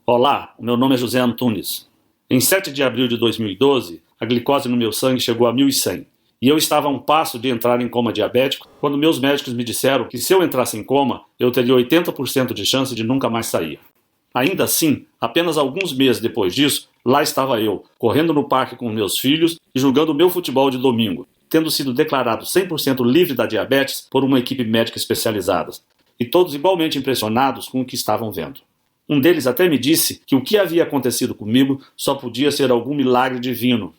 Olá, o meu nome é José Antunes. Em 7 de abril de 2012, a glicose no meu sangue chegou a 1.100 e eu estava a um passo de entrar em coma diabético quando meus médicos me disseram que se eu entrasse em coma, eu teria 80% de chance de nunca mais sair. Ainda assim, apenas alguns meses depois disso, lá estava eu, correndo no parque com meus filhos e jogando o meu futebol de domingo, tendo sido declarado 100% livre da diabetes por uma equipe médica especializada, e todos igualmente impressionados com o que estavam vendo. Um deles até me disse que o que havia acontecido comigo só podia ser algum milagre divino.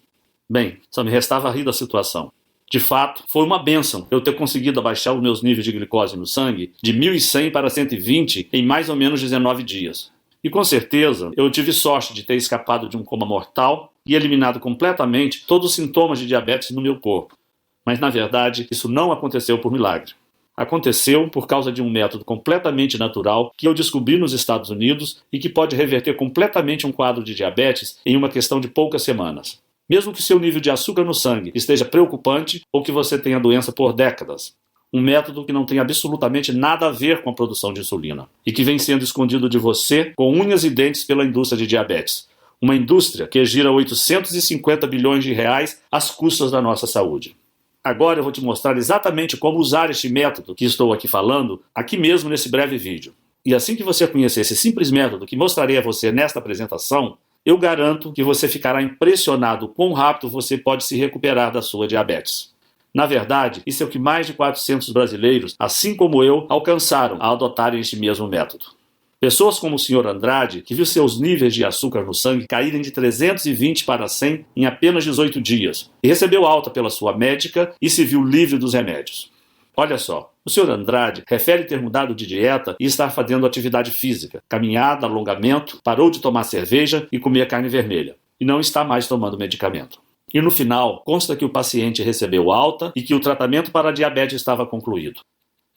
Bem, só me restava rir da situação. De fato, foi uma bênção eu ter conseguido abaixar os meus níveis de glicose no sangue de 1.100 para 120 em mais ou menos 19 dias. E com certeza, eu tive sorte de ter escapado de um coma mortal e eliminado completamente todos os sintomas de diabetes no meu corpo. Mas, na verdade, isso não aconteceu por milagre. Aconteceu por causa de um método completamente natural que eu descobri nos Estados Unidos e que pode reverter completamente um quadro de diabetes em uma questão de poucas semanas. Mesmo que seu nível de açúcar no sangue esteja preocupante ou que você tenha doença por décadas. Um método que não tem absolutamente nada a ver com a produção de insulina e que vem sendo escondido de você com unhas e dentes pela indústria de diabetes. Uma indústria que gira 850 bilhões de reais às custas da nossa saúde. Agora eu vou te mostrar exatamente como usar este método que estou aqui falando, aqui mesmo nesse breve vídeo. E assim que você conhecer esse simples método que mostrarei a você nesta apresentação, eu garanto que você ficará impressionado quão rápido você pode se recuperar da sua diabetes. Na verdade, isso é o que mais de 400 brasileiros, assim como eu, alcançaram ao adotarem este mesmo método. Pessoas como o Sr. Andrade, que viu seus níveis de açúcar no sangue caírem de 320 para 100 em apenas 18 dias, e recebeu alta pela sua médica e se viu livre dos remédios. Olha só, o Sr. Andrade refere ter mudado de dieta e estar fazendo atividade física, caminhada, alongamento, parou de tomar cerveja e comer carne vermelha, e não está mais tomando medicamento. E no final, consta que o paciente recebeu alta e que o tratamento para a diabetes estava concluído.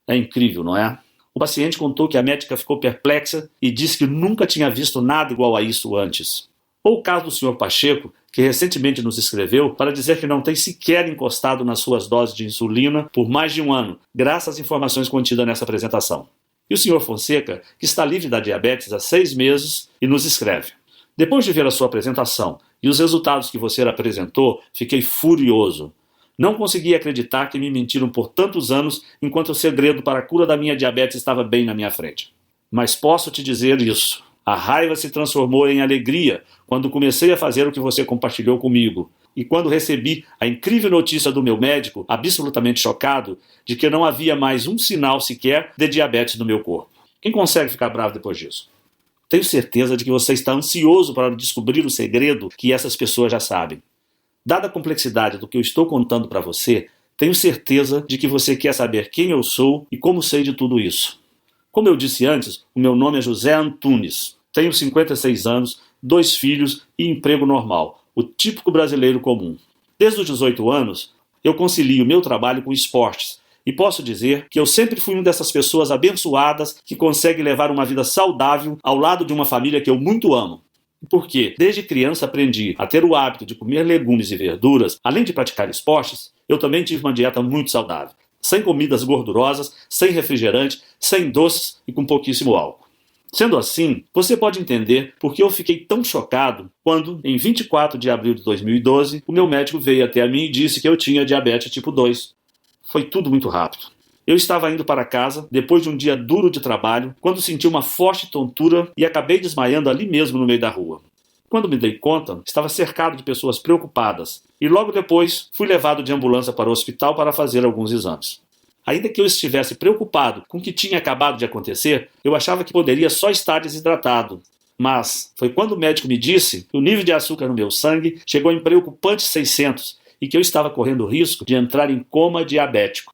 É incrível, não é? O paciente contou que a médica ficou perplexa e disse que nunca tinha visto nada igual a isso antes. Ou o caso do Sr. Pacheco, que recentemente nos escreveu para dizer que não tem sequer encostado nas suas doses de insulina por mais de um ano, graças às informações contidas nessa apresentação. E o Sr. Fonseca, que está livre da diabetes há 6 meses e nos escreve: depois de ver a sua apresentação e os resultados que você apresentou, fiquei furioso. Não consegui acreditar que me mentiram por tantos anos enquanto o segredo para a cura da minha diabetes estava bem na minha frente. Mas posso te dizer isso. A raiva se transformou em alegria quando comecei a fazer o que você compartilhou comigo. E quando recebi a incrível notícia do meu médico, absolutamente chocado, de que não havia mais um sinal sequer de diabetes no meu corpo. Quem consegue ficar bravo depois disso? Tenho certeza de que você está ansioso para descobrir o segredo que essas pessoas já sabem. Dada a complexidade do que eu estou contando para você, tenho certeza de que você quer saber quem eu sou e como sei de tudo isso. Como eu disse antes, o meu nome é José Antunes. Tenho 56 anos, 2 filhos e emprego normal, o típico brasileiro comum. Desde os 18 anos, eu concilio meu trabalho com esportes e posso dizer que eu sempre fui uma dessas pessoas abençoadas que consegue levar uma vida saudável ao lado de uma família que eu muito amo. Porque, desde criança, aprendi a ter o hábito de comer legumes e verduras, além de praticar esportes, eu também tive uma dieta muito saudável, sem comidas gordurosas, sem refrigerante, sem doces e com pouquíssimo álcool. Sendo assim, você pode entender por que eu fiquei tão chocado quando, em 24 de abril de 2012, o meu médico veio até a mim e disse que eu tinha diabetes tipo 2. Foi tudo muito rápido. Eu estava indo para casa, depois de um dia duro de trabalho, quando senti uma forte tontura e acabei desmaiando ali mesmo no meio da rua. Quando me dei conta, estava cercado de pessoas preocupadas e logo depois fui levado de ambulância para o hospital para fazer alguns exames. Ainda que eu estivesse preocupado com o que tinha acabado de acontecer, eu achava que poderia só estar desidratado. Mas foi quando o médico me disse que o nível de açúcar no meu sangue chegou em preocupantes 600 e que eu estava correndo o risco de entrar em coma diabético.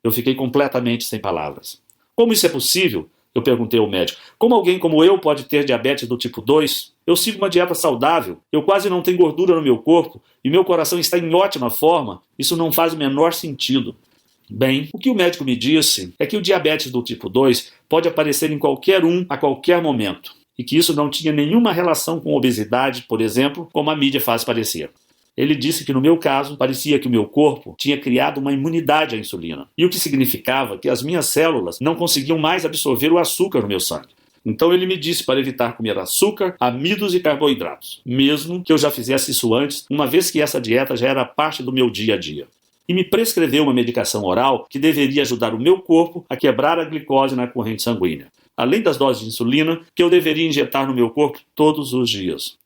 Eu fiquei completamente sem palavras. Como isso é possível? Eu perguntei ao médico. Como alguém como eu pode ter diabetes do tipo 2? Eu sigo uma dieta saudável, eu quase não tenho gordura no meu corpo e meu coração está em ótima forma. Isso não faz o menor sentido. Bem, o que o médico me disse é que o diabetes do tipo 2 pode aparecer em qualquer um a qualquer momento e que isso não tinha nenhuma relação com obesidade, por exemplo, como a mídia faz parecer. Ele disse que no meu caso, parecia que o meu corpo tinha criado uma imunidade à insulina, e o que significava que as minhas células não conseguiam mais absorver o açúcar no meu sangue. Então ele me disse para evitar comer açúcar, amidos e carboidratos, mesmo que eu já fizesse isso antes, uma vez que essa dieta já era parte do meu dia a dia. E me prescreveu uma medicação oral que deveria ajudar o meu corpo a quebrar a glicose na corrente sanguínea, além das doses de insulina que eu deveria injetar no meu corpo todos os dias.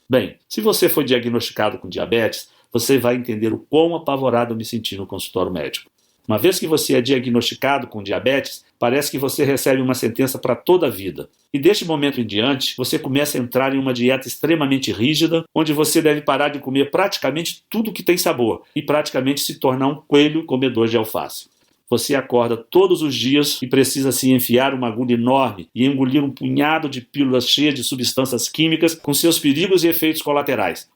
Bem, se você foi diagnosticado com diabetes, você vai entender o quão apavorado eu me senti no consultório médico. Uma vez que você é diagnosticado com diabetes, parece que você recebe uma sentença para toda a vida. E deste momento em diante, você começa a entrar em uma dieta extremamente rígida, onde você deve parar de comer praticamente tudo que tem sabor e praticamente se tornar um coelho comedor de alface. Você acorda todos os dias e precisa se enfiar uma agulha enorme e engolir um punhado de pílulas cheias de substâncias químicas com seus perigos e efeitos colaterais.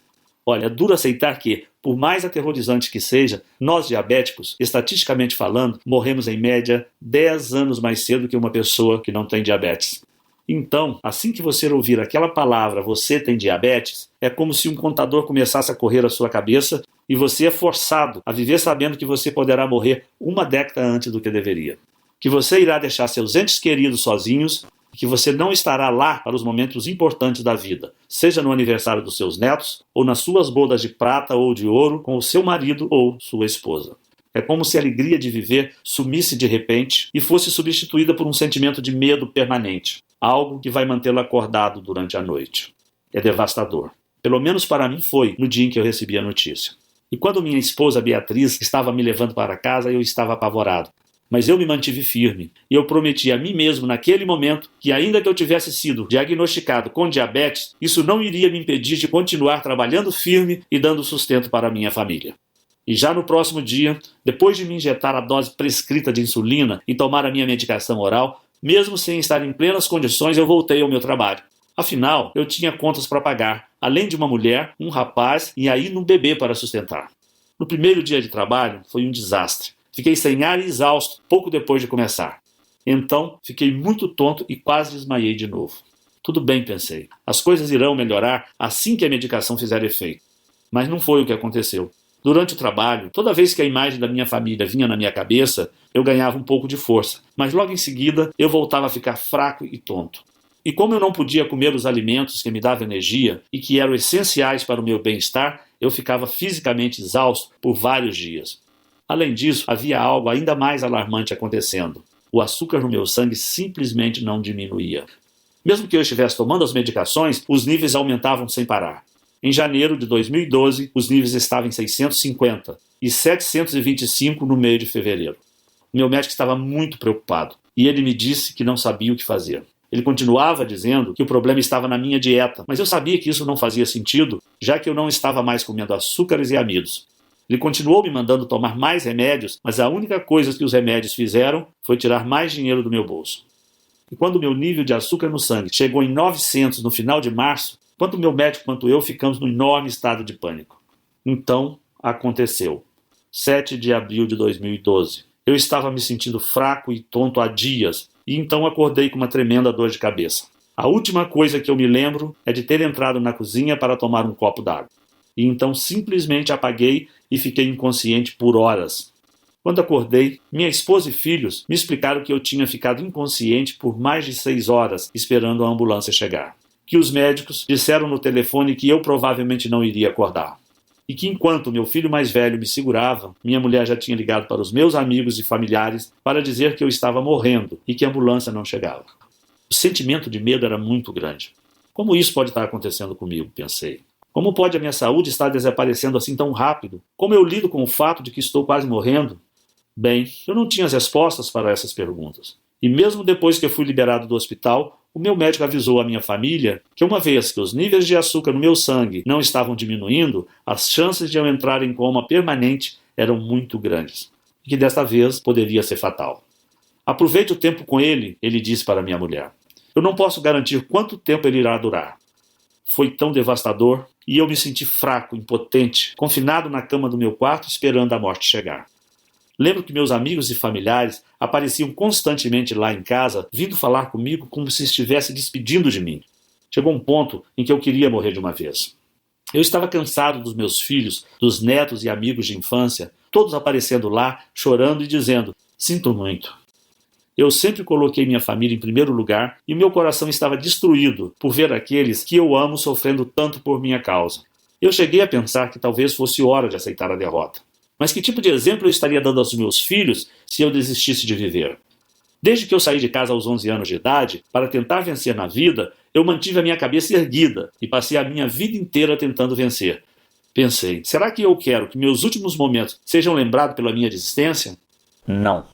Olha, é duro aceitar que, por mais aterrorizante que seja, nós diabéticos, estatisticamente falando, morremos em média 10 anos mais cedo que uma pessoa que não tem diabetes. Então, assim que você ouvir aquela palavra, você tem diabetes, é como se um contador começasse a correr à sua cabeça e você é forçado a viver sabendo que você poderá morrer uma década antes do que deveria. Que você irá deixar seus entes queridos sozinhos, que você não estará lá para os momentos importantes da vida, seja no aniversário dos seus netos, ou nas suas bodas de prata ou de ouro com o seu marido ou sua esposa. É como se a alegria de viver sumisse de repente e fosse substituída por um sentimento de medo permanente, algo que vai mantê-lo acordado durante a noite. É devastador. Pelo menos para mim foi no dia em que eu recebi a notícia. E quando minha esposa Beatriz estava me levando para casa, eu estava apavorado. Mas eu me mantive firme e eu prometi a mim mesmo naquele momento que, ainda que eu tivesse sido diagnosticado com diabetes, isso não iria me impedir de continuar trabalhando firme e dando sustento para a minha família. E já no próximo dia, depois de me injetar a dose prescrita de insulina e tomar a minha medicação oral, mesmo sem estar em plenas condições, eu voltei ao meu trabalho. Afinal, eu tinha contas para pagar, além de uma mulher, um rapaz e ainda um bebê para sustentar. No primeiro dia de trabalho, foi um desastre. Fiquei sem ar e exausto pouco depois de começar. Então, fiquei muito tonto e quase desmaiei de novo. Tudo bem, pensei. As coisas irão melhorar assim que a medicação fizer efeito. Mas não foi o que aconteceu. Durante o trabalho, toda vez que a imagem da minha família vinha na minha cabeça, eu ganhava um pouco de força. Mas logo em seguida, eu voltava a ficar fraco e tonto. E como eu não podia comer os alimentos que me davam energia e que eram essenciais para o meu bem-estar, eu ficava fisicamente exausto por vários dias. Além disso, havia algo ainda mais alarmante acontecendo. O açúcar no meu sangue simplesmente não diminuía. Mesmo que eu estivesse tomando as medicações, os níveis aumentavam sem parar. Em janeiro de 2012, os níveis estavam em 650 e 725 no meio de fevereiro. O meu médico estava muito preocupado e ele me disse que não sabia o que fazer. Ele continuava dizendo que o problema estava na minha dieta, mas eu sabia que isso não fazia sentido, já que eu não estava mais comendo açúcares e amidos. Ele continuou me mandando tomar mais remédios, mas a única coisa que os remédios fizeram foi tirar mais dinheiro do meu bolso. E quando o meu nível de açúcar no sangue chegou em 900 no final de março, tanto o meu médico quanto eu ficamos num enorme estado de pânico. Então, aconteceu. 7 de abril de 2012. Eu estava me sentindo fraco e tonto há dias, e então acordei com uma tremenda dor de cabeça. A última coisa que eu me lembro é de ter entrado na cozinha para tomar um copo d'água. E então simplesmente apaguei e fiquei inconsciente por horas. Quando acordei, minha esposa e filhos me explicaram que eu tinha ficado inconsciente por mais de 6 horas esperando a ambulância chegar. Que os médicos disseram no telefone que eu provavelmente não iria acordar. E que enquanto meu filho mais velho me segurava, minha mulher já tinha ligado para os meus amigos e familiares para dizer que eu estava morrendo e que a ambulância não chegava. O sentimento de medo era muito grande. Como isso pode estar acontecendo comigo, pensei. Como pode a minha saúde estar desaparecendo assim tão rápido? Como eu lido com o fato de que estou quase morrendo? Bem, eu não tinha as respostas para essas perguntas. E mesmo depois que eu fui liberado do hospital, o meu médico avisou a minha família que uma vez que os níveis de açúcar no meu sangue não estavam diminuindo, as chances de eu entrar em coma permanente eram muito grandes. E que desta vez poderia ser fatal. Aproveite o tempo com ele disse para minha mulher. Eu não posso garantir quanto tempo ele irá durar. Foi tão devastador e eu me senti fraco, impotente, confinado na cama do meu quarto esperando a morte chegar. Lembro que meus amigos e familiares apareciam constantemente lá em casa, vindo falar comigo como se estivesse despedindo de mim. Chegou um ponto em que eu queria morrer de uma vez. Eu estava cansado dos meus filhos, dos netos e amigos de infância, todos aparecendo lá, chorando e dizendo, sinto muito. Eu sempre coloquei minha família em primeiro lugar e meu coração estava destruído por ver aqueles que eu amo sofrendo tanto por minha causa. Eu cheguei a pensar que talvez fosse hora de aceitar a derrota. Mas que tipo de exemplo eu estaria dando aos meus filhos se eu desistisse de viver? Desde que eu saí de casa aos 11 anos de idade, para tentar vencer na vida, eu mantive a minha cabeça erguida e passei a minha vida inteira tentando vencer. Pensei, será que eu quero que meus últimos momentos sejam lembrados pela minha desistência? Não.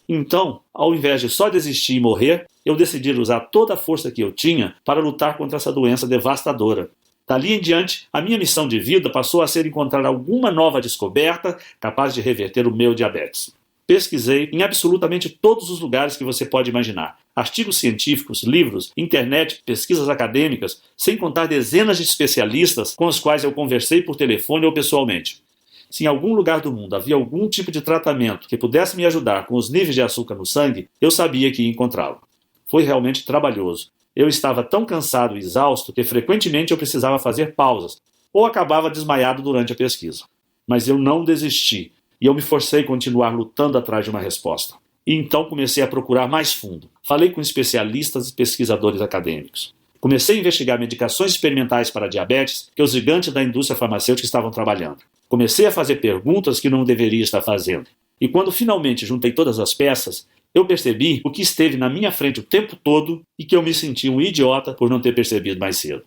Então, ao invés de só desistir e morrer, eu decidi usar toda a força que eu tinha para lutar contra essa doença devastadora. Dali em diante, a minha missão de vida passou a ser encontrar alguma nova descoberta capaz de reverter o meu diabetes. Pesquisei em absolutamente todos os lugares que você pode imaginar. Artigos científicos, livros, internet, pesquisas acadêmicas, sem contar dezenas de especialistas com os quais eu conversei por telefone ou pessoalmente. Se em algum lugar do mundo havia algum tipo de tratamento que pudesse me ajudar com os níveis de açúcar no sangue, eu sabia que ia encontrá-lo. Foi realmente trabalhoso. Eu estava tão cansado e exausto que frequentemente eu precisava fazer pausas ou acabava desmaiado durante a pesquisa. Mas eu não desisti e eu me forcei a continuar lutando atrás de uma resposta. E então comecei a procurar mais fundo. Falei com especialistas e pesquisadores acadêmicos. Comecei a investigar medicações experimentais para diabetes que os gigantes da indústria farmacêutica estavam trabalhando. Comecei a fazer perguntas que não deveria estar fazendo. E quando finalmente juntei todas as peças, eu percebi o que esteve na minha frente o tempo todo e que eu me senti um idiota por não ter percebido mais cedo.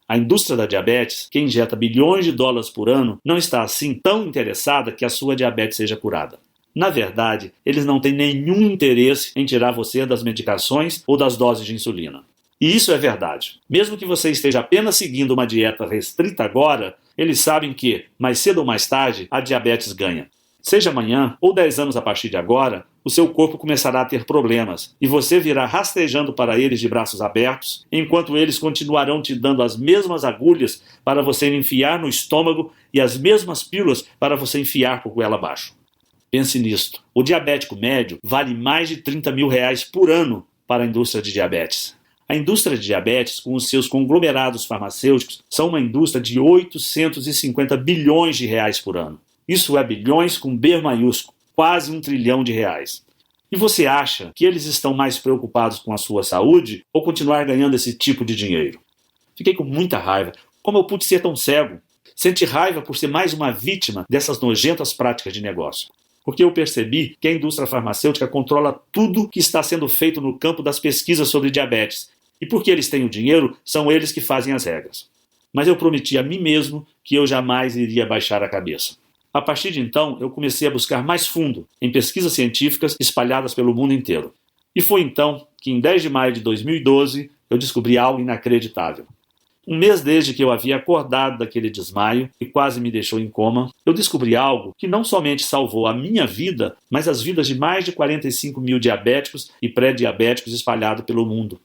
A indústria da diabetes, que injeta bilhões de dólares por ano, não está assim tão interessada que a sua diabetes seja curada. Na verdade, eles não têm nenhum interesse em tirar você das medicações ou das doses de insulina. E isso é verdade. Mesmo que você esteja apenas seguindo uma dieta restrita agora, eles sabem que, mais cedo ou mais tarde, a diabetes ganha. Seja amanhã ou 10 anos a partir de agora, o seu corpo começará a ter problemas e você virá rastejando para eles de braços abertos, enquanto eles continuarão te dando as mesmas agulhas para você enfiar no estômago e as mesmas pílulas para você enfiar por goela abaixo. Pense nisto. O diabético médio vale mais de R$30 mil por ano para a indústria de diabetes. A indústria de diabetes, com os seus conglomerados farmacêuticos, são uma indústria de 850 bilhões de reais por ano. Isso é bilhões com B maiúsculo, quase R$1 trilhão. E você acha que eles estão mais preocupados com a sua saúde ou continuar ganhando esse tipo de dinheiro? Fiquei com muita raiva. Como eu pude ser tão cego? Senti raiva por ser mais uma vítima dessas nojentas práticas de negócio. Porque eu percebi que a indústria farmacêutica controla tudo que está sendo feito no campo das pesquisas sobre diabetes. E porque eles têm o dinheiro, são eles que fazem as regras. Mas eu prometi a mim mesmo que eu jamais iria baixar a cabeça. A partir de então, eu comecei a buscar mais fundo em pesquisas científicas espalhadas pelo mundo inteiro. E foi então que, em 10 de maio de 2012, eu descobri algo inacreditável. Um mês desde que eu havia acordado daquele desmaio e quase me deixou em coma, eu descobri algo que não somente salvou a minha vida, mas as vidas de mais de 45 mil diabéticos e pré-diabéticos espalhados pelo mundo.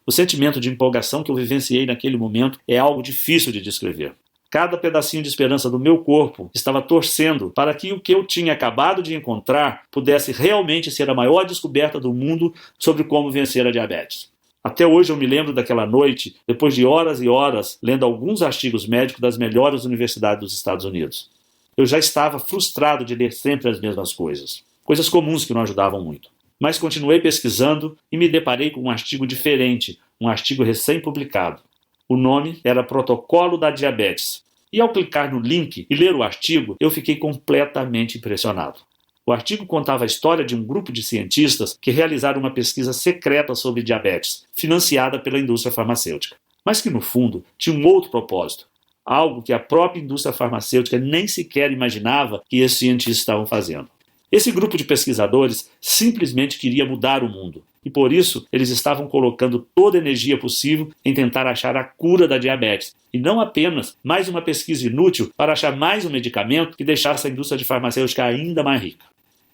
O sentimento de empolgação que eu vivenciei naquele momento é algo difícil de descrever. Cada pedacinho de esperança do meu corpo estava torcendo para que o que eu tinha acabado de encontrar pudesse realmente ser a maior descoberta do mundo sobre como vencer a diabetes. Até hoje eu me lembro daquela noite, depois de horas e horas, lendo alguns artigos médicos das melhores universidades dos Estados Unidos. Eu já estava frustrado de ler sempre as mesmas coisas. Coisas comuns que não ajudavam muito. Mas continuei pesquisando e me deparei com um artigo diferente, um artigo recém-publicado. O nome era Protocolo da Diabetes. E ao clicar no link e ler o artigo, eu fiquei completamente impressionado. O artigo contava a história de um grupo de cientistas que realizaram uma pesquisa secreta sobre diabetes, financiada pela indústria farmacêutica. Mas que, no fundo, tinha um outro propósito. Algo que a própria indústria farmacêutica nem sequer imaginava que esses cientistas estavam fazendo. Esse grupo de pesquisadores simplesmente queria mudar o mundo. E por isso, eles estavam colocando toda a energia possível em tentar achar a cura da diabetes. E não apenas mais uma pesquisa inútil para achar mais um medicamento que deixasse a indústria de farmacêutica ainda mais rica.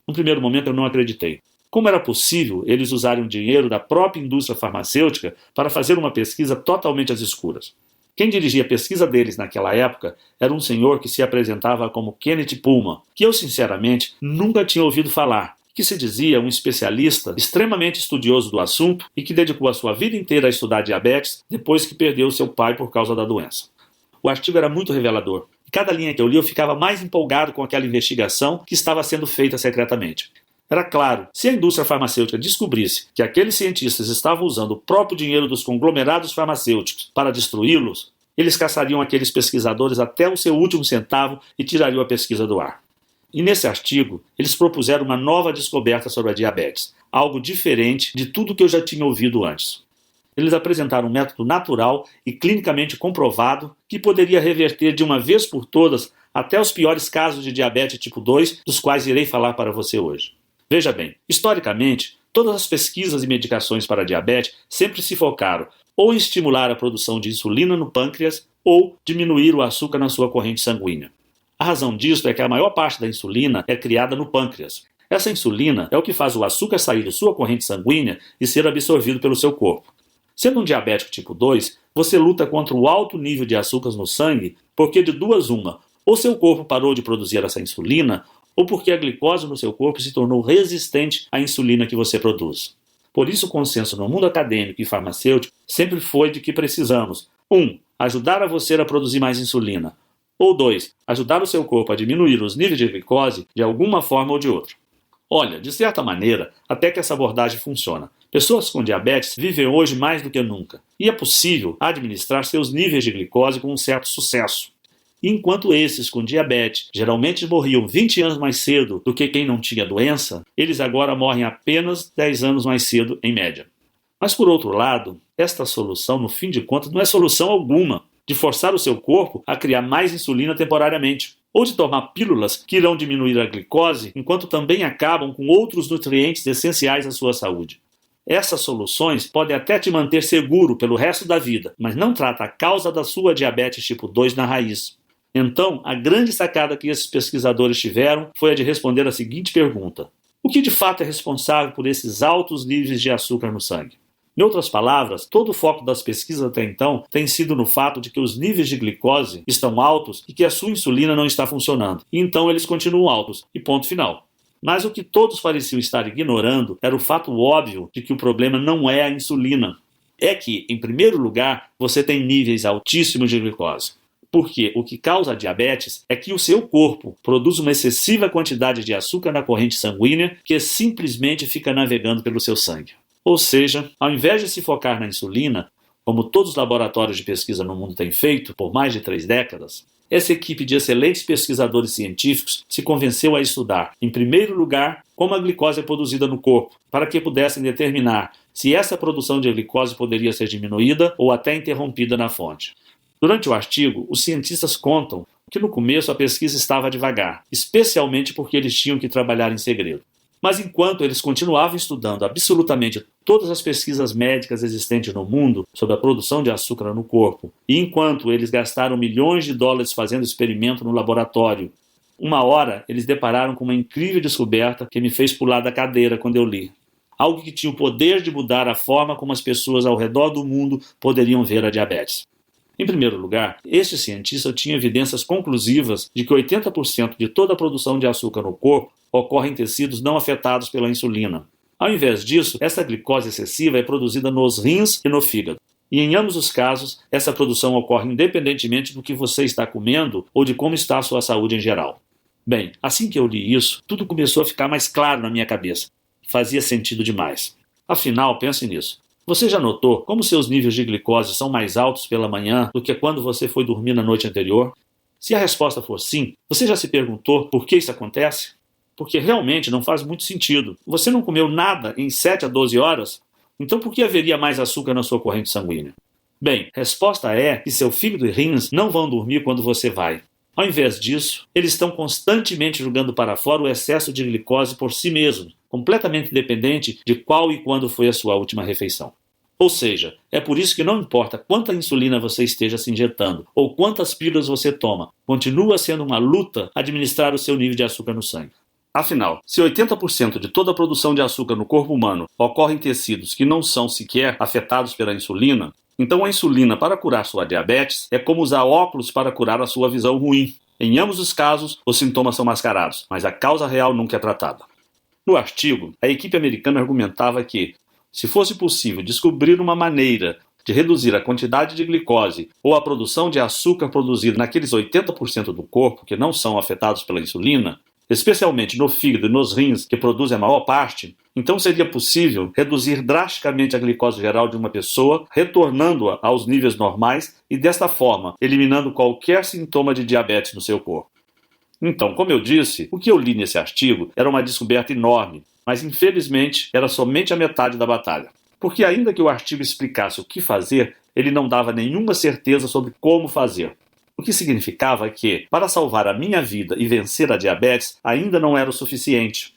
No primeiro momento eu não acreditei. Como era possível eles usarem o dinheiro da própria indústria farmacêutica para fazer uma pesquisa totalmente às escuras? Quem dirigia a pesquisa deles naquela época era um senhor que se apresentava como Kenneth Pullman, que eu sinceramente nunca tinha ouvido falar, que se dizia um especialista extremamente estudioso do assunto e que dedicou a sua vida inteira a estudar diabetes depois que perdeu seu pai por causa da doença. O artigo era muito revelador. Cada linha que eu li eu ficava mais empolgado com aquela investigação que estava sendo feita secretamente. Era claro, se a indústria farmacêutica descobrisse que aqueles cientistas estavam usando o próprio dinheiro dos conglomerados farmacêuticos para destruí-los, eles caçariam aqueles pesquisadores até o seu último centavo e tirariam a pesquisa do ar. E nesse artigo, eles propuseram uma nova descoberta sobre a diabetes, algo diferente de tudo que eu já tinha ouvido antes. Eles apresentaram um método natural e clinicamente comprovado que poderia reverter de uma vez por todas até os piores casos de diabetes tipo 2, dos quais irei falar para você hoje. Veja bem, historicamente, todas as pesquisas e medicações para diabetes sempre se focaram ou em estimular a produção de insulina no pâncreas ou diminuir o açúcar na sua corrente sanguínea. A razão disso é que a maior parte da insulina é criada no pâncreas. Essa insulina é o que faz o açúcar sair de sua corrente sanguínea e ser absorvido pelo seu corpo. Sendo um diabético tipo 2, você luta contra o alto nível de açúcares no sangue porque de duas uma, ou seu corpo parou de produzir essa insulina, ou porque a glicose no seu corpo se tornou resistente à insulina que você produz. Por isso o consenso no mundo acadêmico e farmacêutico sempre foi de que precisamos 1. Ajudar a você a produzir mais insulina, ou 2. Ajudar o seu corpo a diminuir os níveis de glicose de alguma forma ou de outra. Olha, de certa maneira, até que essa abordagem funciona. Pessoas com diabetes vivem hoje mais do que nunca, e é possível administrar seus níveis de glicose com um certo sucesso. Enquanto esses com diabetes geralmente morriam 20 anos mais cedo do que quem não tinha doença, eles agora morrem apenas 10 anos mais cedo, em média. Mas por outro lado, esta solução, no fim de contas, não é solução alguma de forçar o seu corpo a criar mais insulina temporariamente, ou de tomar pílulas que irão diminuir a glicose, enquanto também acabam com outros nutrientes essenciais à sua saúde. Essas soluções podem até te manter seguro pelo resto da vida, mas não trata a causa da sua diabetes tipo 2 na raiz. Então, a grande sacada que esses pesquisadores tiveram foi a de responder a seguinte pergunta: o que de fato é responsável por esses altos níveis de açúcar no sangue? Em outras palavras, todo o foco das pesquisas até então tem sido no fato de que os níveis de glicose estão altos e que a sua insulina não está funcionando. E então eles continuam altos, e ponto final. Mas o que todos pareciam estar ignorando era o fato óbvio de que o problema não é a insulina. É que, em primeiro lugar, você tem níveis altíssimos de glicose. Porque o que causa a diabetes é que o seu corpo produz uma excessiva quantidade de açúcar na corrente sanguínea que simplesmente fica navegando pelo seu sangue. Ou seja, ao invés de se focar na insulina, como todos os laboratórios de pesquisa no mundo têm feito por mais de 3 décadas, essa equipe de excelentes pesquisadores científicos se convenceu a estudar, em primeiro lugar, como a glicose é produzida no corpo, para que pudessem determinar se essa produção de glicose poderia ser diminuída ou até interrompida na fonte. Durante o artigo, os cientistas contam que no começo a pesquisa estava devagar, especialmente porque eles tinham que trabalhar em segredo. Mas enquanto eles continuavam estudando absolutamente todas as pesquisas médicas existentes no mundo sobre a produção de açúcar no corpo, e enquanto eles gastaram milhões de dólares fazendo experimento no laboratório, uma hora eles depararam com uma incrível descoberta que me fez pular da cadeira quando eu li. Algo que tinha o poder de mudar a forma como as pessoas ao redor do mundo poderiam ver a diabetes. Em primeiro lugar, este cientista tinha evidências conclusivas de que 80% de toda a produção de açúcar no corpo ocorre em tecidos não afetados pela insulina. Ao invés disso, essa glicose excessiva é produzida nos rins e no fígado. E em ambos os casos, essa produção ocorre independentemente do que você está comendo ou de como está a sua saúde em geral. Bem, assim que eu li isso, tudo começou a ficar mais claro na minha cabeça. Fazia sentido demais. Afinal, pense nisso. Você já notou como seus níveis de glicose são mais altos pela manhã do que quando você foi dormir na noite anterior? Se a resposta for sim, você já se perguntou por que isso acontece? Porque realmente não faz muito sentido. Você não comeu nada em 7 a 12 horas? Então por que haveria mais açúcar na sua corrente sanguínea? Bem, a resposta é que seu fígado e rins não vão dormir quando você vai. Ao invés disso, eles estão constantemente jogando para fora o excesso de glicose por si mesmos, completamente independente de qual e quando foi a sua última refeição. Ou seja, é por isso que não importa quanta insulina você esteja se injetando ou quantas pílulas você toma, continua sendo uma luta administrar o seu nível de açúcar no sangue. Afinal, se 80% de toda a produção de açúcar no corpo humano ocorre em tecidos que não são sequer afetados pela insulina, então a insulina para curar sua diabetes é como usar óculos para curar a sua visão ruim. Em ambos os casos, os sintomas são mascarados, mas a causa real nunca é tratada. No artigo, a equipe americana argumentava que, se fosse possível descobrir uma maneira de reduzir a quantidade de glicose ou a produção de açúcar produzida naqueles 80% do corpo que não são afetados pela insulina, especialmente no fígado e nos rins, que produzem a maior parte, então seria possível reduzir drasticamente a glicose geral de uma pessoa, retornando-a aos níveis normais e, desta forma, eliminando qualquer sintoma de diabetes no seu corpo. Então, como eu disse, o que eu li nesse artigo era uma descoberta enorme, mas infelizmente era somente a metade da batalha. Porque ainda que o artigo explicasse o que fazer, ele não dava nenhuma certeza sobre como fazer. O que significava que, para salvar a minha vida e vencer a diabetes, ainda não era o suficiente.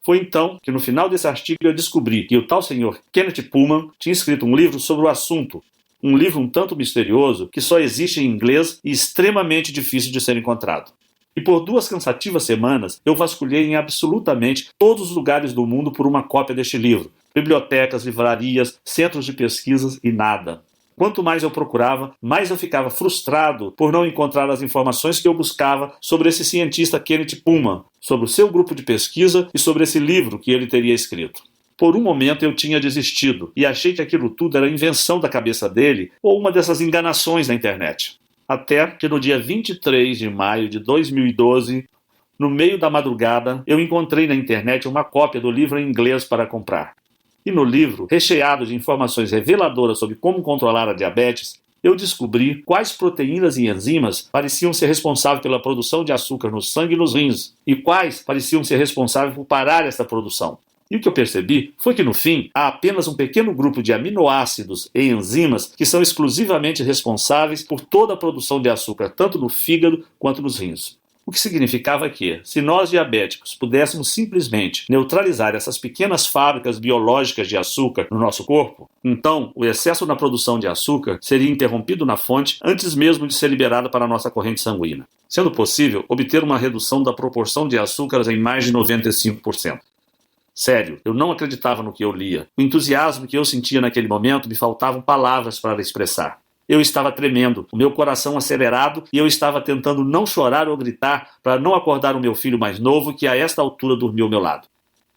Foi então que no final desse artigo eu descobri que o tal senhor Kenneth Pullman tinha escrito um livro sobre o assunto, um livro um tanto misterioso que só existe em inglês e extremamente difícil de ser encontrado. E por 2 cansativas semanas eu vasculhei em absolutamente todos os lugares do mundo por uma cópia deste livro, bibliotecas, livrarias, centros de pesquisas e nada. Quanto mais eu procurava, mais eu ficava frustrado por não encontrar as informações que eu buscava sobre esse cientista Kenneth Pullman, sobre o seu grupo de pesquisa e sobre esse livro que ele teria escrito. Por um momento eu tinha desistido e achei que aquilo tudo era invenção da cabeça dele ou uma dessas enganações da internet. Até que no dia 23 de maio de 2012, no meio da madrugada, eu encontrei na internet uma cópia do livro em inglês para comprar. E no livro, recheado de informações reveladoras sobre como controlar a diabetes, eu descobri quais proteínas e enzimas pareciam ser responsáveis pela produção de açúcar no sangue e nos rins, e quais pareciam ser responsáveis por parar essa produção. E o que eu percebi foi que, no fim, há apenas um pequeno grupo de aminoácidos e enzimas que são exclusivamente responsáveis por toda a produção de açúcar, tanto no fígado quanto nos rins. O que significava que, se nós diabéticos pudéssemos simplesmente neutralizar essas pequenas fábricas biológicas de açúcar no nosso corpo, então o excesso na produção de açúcar seria interrompido na fonte antes mesmo de ser liberado para a nossa corrente sanguínea, sendo possível obter uma redução da proporção de açúcares em mais de 95%. Sério, eu não acreditava no que eu lia. O entusiasmo que eu sentia naquele momento me faltavam palavras para expressar. Eu estava tremendo, o meu coração acelerado e eu estava tentando não chorar ou gritar para não acordar o meu filho mais novo que a esta altura dormia ao meu lado.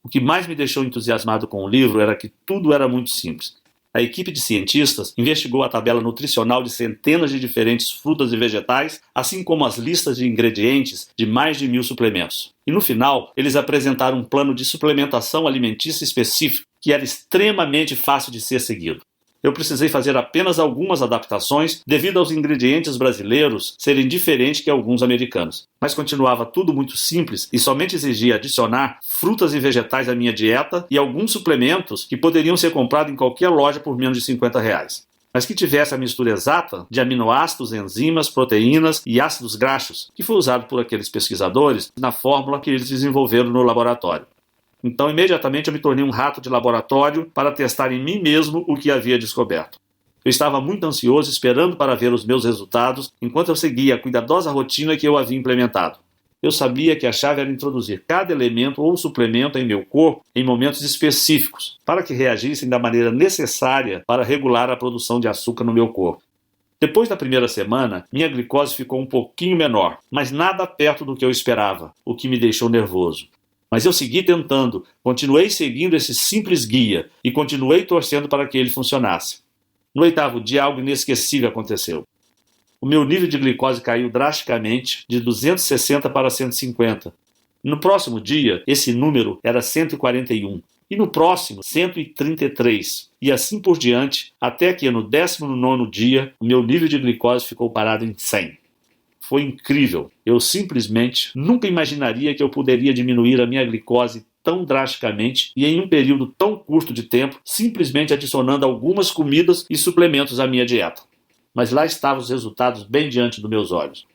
O que mais me deixou entusiasmado com o livro era que tudo era muito simples. A equipe de cientistas investigou a tabela nutricional de centenas de diferentes frutas e vegetais, assim como as listas de ingredientes de mais de 1000 suplementos. E no final, eles apresentaram um plano de suplementação alimentícia específico que era extremamente fácil de ser seguido. Eu precisei fazer apenas algumas adaptações devido aos ingredientes brasileiros serem diferentes que alguns americanos. Mas continuava tudo muito simples e somente exigia adicionar frutas e vegetais à minha dieta e alguns suplementos que poderiam ser comprados em qualquer loja por menos de R$50. Mas que tivesse a mistura exata de aminoácidos, enzimas, proteínas e ácidos graxos, que foi usado por aqueles pesquisadores na fórmula que eles desenvolveram no laboratório. Então, imediatamente eu me tornei um rato de laboratório para testar em mim mesmo o que havia descoberto. Eu estava muito ansioso esperando para ver os meus resultados enquanto eu seguia a cuidadosa rotina que eu havia implementado. Eu sabia que a chave era introduzir cada elemento ou suplemento em meu corpo em momentos específicos, para que reagissem da maneira necessária para regular a produção de açúcar no meu corpo. Depois da primeira semana, minha glicose ficou um pouquinho menor, mas nada perto do que eu esperava, o que me deixou nervoso. Mas eu segui tentando, continuei seguindo esse simples guia e continuei torcendo para que ele funcionasse. No 8º dia, algo inesquecível aconteceu. O meu nível de glicose caiu drasticamente, de 260 para 150. No próximo dia, esse número era 141. E no próximo, 133. E assim por diante, até que no 19º dia, o meu nível de glicose ficou parado em 100. Foi incrível. Eu simplesmente nunca imaginaria que eu poderia diminuir a minha glicose tão drasticamente e em um período tão curto de tempo, simplesmente adicionando algumas comidas e suplementos à minha dieta. Mas lá estavam os resultados bem diante dos meus olhos.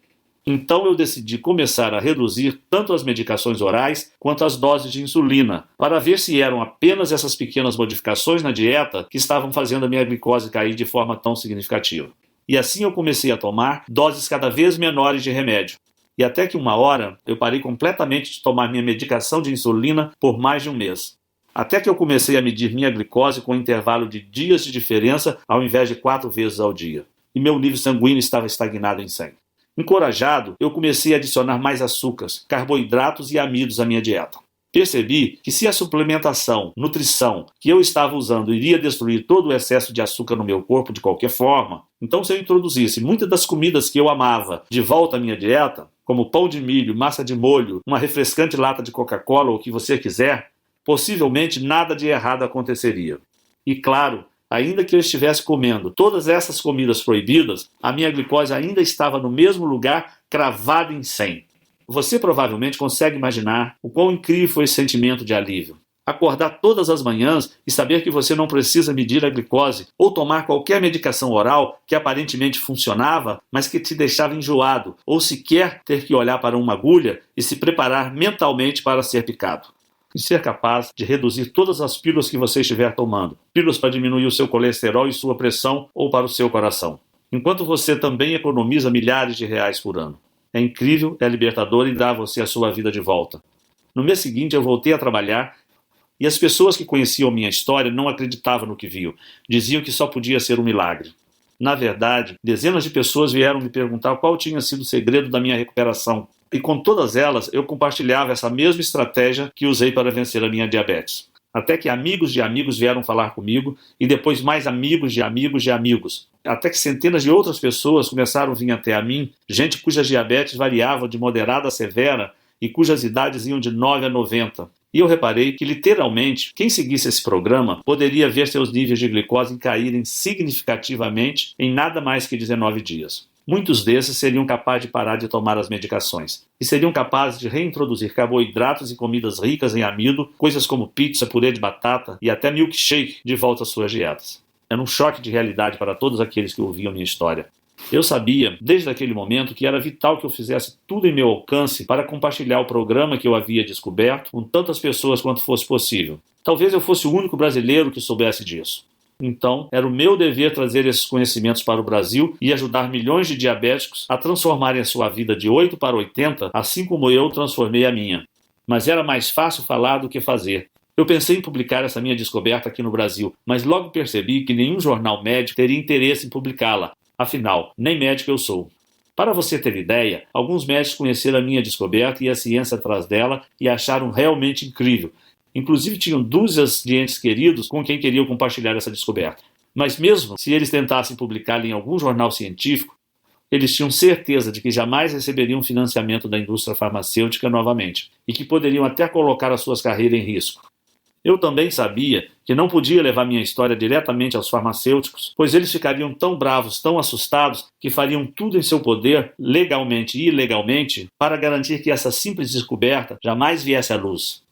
Então eu decidi começar a reduzir tanto as medicações orais quanto as doses de insulina, para ver se eram apenas essas pequenas modificações na dieta que estavam fazendo a minha glicose cair de forma tão significativa. E assim eu comecei a tomar doses cada vez menores de remédio. E até que uma hora eu parei completamente de tomar minha medicação de insulina por mais de um mês. Até que eu comecei a medir minha glicose com um intervalo de dias de diferença ao invés de 4 vezes ao dia. E meu nível sanguíneo estava estagnado em 100. Encorajado, eu comecei a adicionar mais açúcares, carboidratos e amidos à minha dieta. Percebi que se a suplementação, nutrição que eu estava usando iria destruir todo o excesso de açúcar no meu corpo de qualquer forma, então se eu introduzisse muitas das comidas que eu amava de volta à minha dieta, como pão de milho, massa de molho, uma refrescante lata de Coca-Cola ou o que você quiser, possivelmente nada de errado aconteceria. E claro, ainda que eu estivesse comendo todas essas comidas proibidas, a minha glicose ainda estava no mesmo lugar, cravada em 100. Você provavelmente consegue imaginar o quão incrível foi esse sentimento de alívio. Acordar todas as manhãs e saber que você não precisa medir a glicose ou tomar qualquer medicação oral que aparentemente funcionava, mas que te deixava enjoado, ou sequer ter que olhar para uma agulha e se preparar mentalmente para ser picado. E ser capaz de reduzir todas as pílulas que você estiver tomando, pílulas para diminuir o seu colesterol e sua pressão ou para o seu coração, enquanto você também economiza milhares de reais por ano. É incrível, é libertador e dá a você a sua vida de volta. No mês seguinte eu voltei a trabalhar e as pessoas que conheciam minha história não acreditavam no que viam. Diziam que só podia ser um milagre. Na verdade, dezenas de pessoas vieram me perguntar qual tinha sido o segredo da minha recuperação. E com todas elas, eu compartilhava essa mesma estratégia que usei para vencer a minha diabetes. Até que amigos de amigos vieram falar comigo, e depois mais amigos de amigos de amigos. Até que centenas de outras pessoas começaram a vir até a mim, gente cujas diabetes variavam de moderada a severa e cujas idades iam de 9 a 90. E eu reparei que, literalmente, quem seguisse esse programa poderia ver seus níveis de glicose caírem significativamente em nada mais que 19 dias. Muitos desses seriam capazes de parar de tomar as medicações e seriam capazes de reintroduzir carboidratos e comidas ricas em amido, coisas como pizza, purê de batata e até milkshake de volta às suas dietas. Era um choque de realidade para todos aqueles que ouviam minha história. Eu sabia, desde aquele momento, que era vital que eu fizesse tudo em meu alcance para compartilhar o programa que eu havia descoberto com tantas pessoas quanto fosse possível. Talvez eu fosse o único brasileiro que soubesse disso. Então, era o meu dever trazer esses conhecimentos para o Brasil e ajudar milhões de diabéticos a transformarem a sua vida de 8 para 80, assim como eu transformei a minha. Mas era mais fácil falar do que fazer. Eu pensei em publicar essa minha descoberta aqui no Brasil, mas logo percebi que nenhum jornal médico teria interesse em publicá-la. Afinal, nem médico eu sou. Para você ter ideia, alguns médicos conheceram a minha descoberta e a ciência atrás dela e acharam realmente incrível. Inclusive tinham dúzias de entes queridos com quem queriam compartilhar essa descoberta. Mas mesmo se eles tentassem publicá-la em algum jornal científico, eles tinham certeza de que jamais receberiam financiamento da indústria farmacêutica novamente e que poderiam até colocar as suas carreiras em risco. Eu também sabia que não podia levar minha história diretamente aos farmacêuticos, pois eles ficariam tão bravos, tão assustados, que fariam tudo em seu poder, legalmente e ilegalmente, para garantir que essa simples descoberta jamais viesse à luz.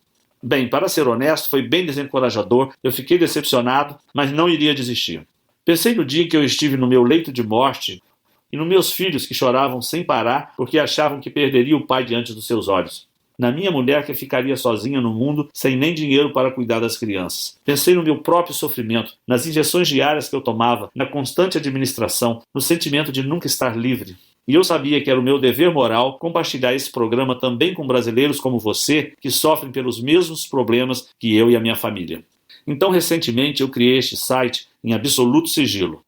Bem, para ser honesto, foi bem desencorajador, eu fiquei decepcionado, mas não iria desistir. Pensei no dia em que eu estive no meu leito de morte e nos meus filhos que choravam sem parar porque achavam que perderia o pai diante dos seus olhos. Na minha mulher que ficaria sozinha no mundo sem nem dinheiro para cuidar das crianças. Pensei no meu próprio sofrimento, nas injeções diárias que eu tomava, na constante administração, no sentimento de nunca estar livre. E eu sabia que era o meu dever moral compartilhar esse programa também com brasileiros como você, que sofrem pelos mesmos problemas que eu e a minha família. Então, recentemente, eu criei este site em absoluto sigilo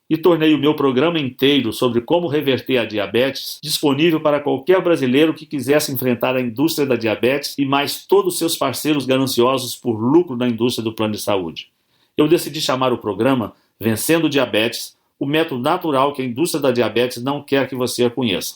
e tornei o meu programa inteiro sobre como reverter a diabetes disponível para qualquer brasileiro que quisesse enfrentar a indústria da diabetes e mais todos os seus parceiros gananciosos por lucro na indústria do plano de saúde. Eu decidi chamar o programa Vencendo o Diabetes, o método natural que a indústria da diabetes não quer que você conheça.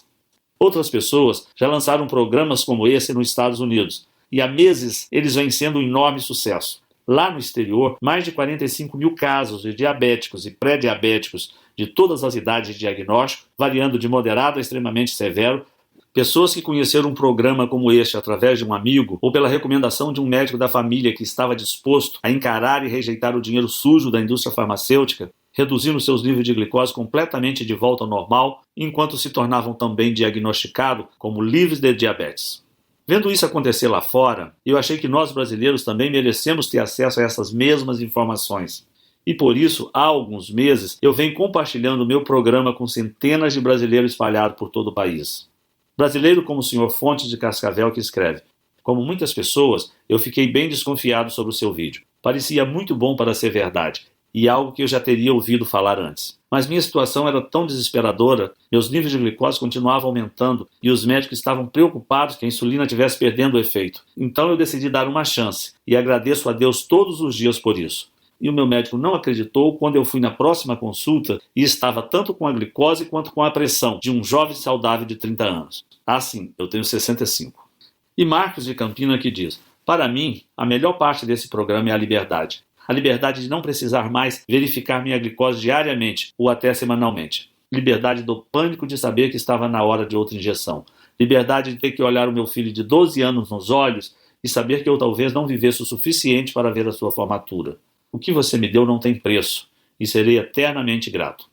Outras pessoas já lançaram programas como esse nos Estados Unidos, e há meses eles vêm sendo um enorme sucesso. Lá no exterior, mais de 45 mil casos de diabéticos e pré-diabéticos de todas as idades de diagnóstico, variando de moderado a extremamente severo, pessoas que conheceram um programa como este através de um amigo ou pela recomendação de um médico da família que estava disposto a encarar e rejeitar o dinheiro sujo da indústria farmacêutica, reduzindo seus níveis de glicose completamente de volta ao normal, enquanto se tornavam também diagnosticados como livres de diabetes. Vendo isso acontecer lá fora, eu achei que nós brasileiros também merecemos ter acesso a essas mesmas informações. E por isso, há alguns meses, eu venho compartilhando o meu programa com centenas de brasileiros espalhados por todo o país. Brasileiro como o Sr. Fontes de Cascavel que escreve: como muitas pessoas, eu fiquei bem desconfiado sobre o seu vídeo. Parecia muito bom para ser verdade, e algo que eu já teria ouvido falar antes. Mas minha situação era tão desesperadora, meus níveis de glicose continuavam aumentando e os médicos estavam preocupados que a insulina estivesse perdendo o efeito. Então eu decidi dar uma chance e agradeço a Deus todos os dias por isso. E o meu médico não acreditou quando eu fui na próxima consulta e estava tanto com a glicose quanto com a pressão de um jovem saudável de 30 anos. Ah, sim, eu tenho 65. E Marcos de Campina que diz: para mim, a melhor parte desse programa é a liberdade. A liberdade de não precisar mais verificar minha glicose diariamente ou até semanalmente. Liberdade do pânico de saber que estava na hora de outra injeção. Liberdade de ter que olhar o meu filho de 12 anos nos olhos e saber que eu talvez não vivesse o suficiente para ver a sua formatura. O que você me deu não tem preço e serei eternamente grato.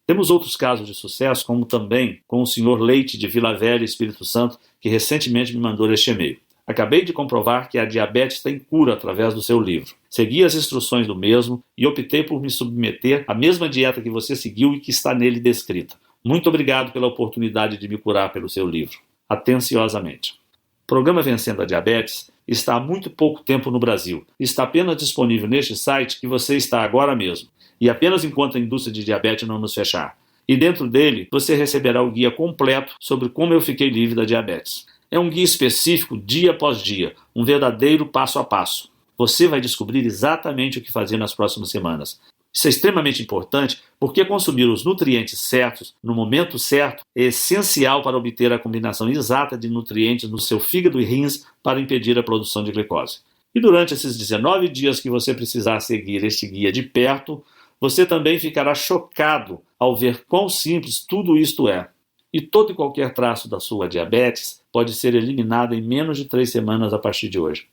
Temos outros casos de sucesso, como também com o Sr. Leite de Vila Velha, Espírito Santo, que recentemente me mandou este e-mail. Acabei de comprovar que a diabetes tem cura através do seu livro. Segui as instruções do mesmo e optei por me submeter à mesma dieta que você seguiu e que está nele descrita. Muito obrigado pela oportunidade de me curar pelo seu livro. Atenciosamente. O programa Vencendo a Diabetes está há muito pouco tempo no Brasil. Está apenas disponível neste site que você está agora mesmo. E apenas enquanto a indústria de diabetes não nos fechar. E dentro dele, você receberá o guia completo sobre como eu fiquei livre da diabetes. É um guia específico dia após dia, um verdadeiro passo a passo. Você vai descobrir exatamente o que fazer nas próximas semanas. Isso é extremamente importante porque consumir os nutrientes certos, no momento certo, é essencial para obter a combinação exata de nutrientes no seu fígado e rins para impedir a produção de glicose. E durante esses 19 dias que você precisar seguir este guia de perto, você também ficará chocado ao ver quão simples tudo isto é. E todo e qualquer traço da sua diabetes pode ser eliminado em menos de 3 semanas a partir de hoje.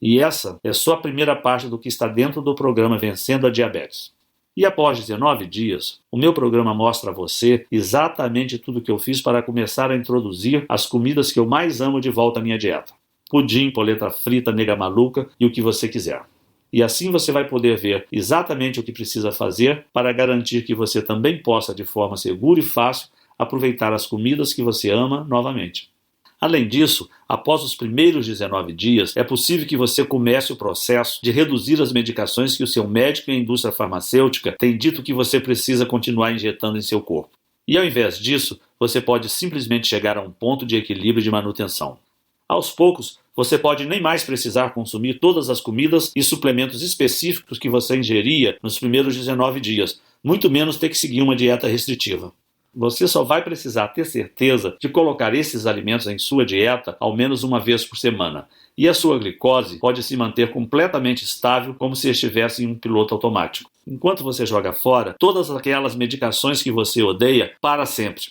E essa é só a primeira parte do que está dentro do programa Vencendo a Diabetes. E após 19 dias, o meu programa mostra a você exatamente tudo o que eu fiz para começar a introduzir as comidas que eu mais amo de volta à minha dieta. Pudim, polenta frita, nega maluca e o que você quiser. E assim você vai poder ver exatamente o que precisa fazer para garantir que você também possa, de forma segura e fácil, aproveitar as comidas que você ama novamente. Além disso, após os primeiros 19 dias, é possível que você comece o processo de reduzir as medicações que o seu médico e a indústria farmacêutica têm dito que você precisa continuar injetando em seu corpo. E ao invés disso, você pode simplesmente chegar a um ponto de equilíbrio e de manutenção. Aos poucos, você pode nem mais precisar consumir todas as comidas e suplementos específicos que você ingeria nos primeiros 19 dias, muito menos ter que seguir uma dieta restritiva. Você só vai precisar ter certeza de colocar esses alimentos em sua dieta ao menos uma vez por semana. E a sua glicose pode se manter completamente estável como se estivesse em um piloto automático. Enquanto você joga fora todas aquelas medicações que você odeia para sempre.